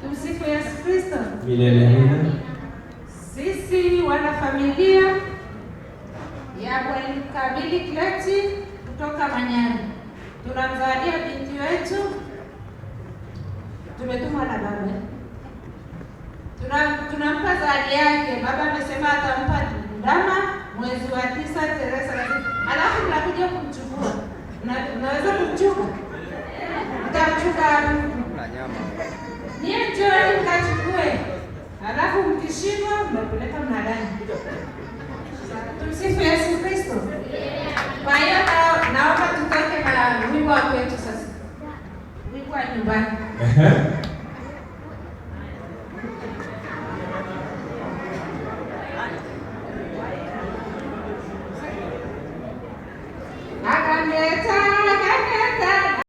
Tumsifu Yesu Kristo. Milele. Sisi wana familia ya Bwana Kabili Kleti kutoka Manyara tunamzawadia binti wetu, tumetumwa na baba. Tunampa zawadi yake. Baba amesema atampa ndama mwezi wa 9 Teresa, alafu tunakuja kumchukua. Unaweza kumchukua? Mtamchukua niye njoni mkachukue, alafu mkishindwa mnapeleka mnadani. Tumsifu Yesu Kristo. Kwa hiyo naomba tutoke na wimbo wa kwetu sasa, wimbo wa nyumbani.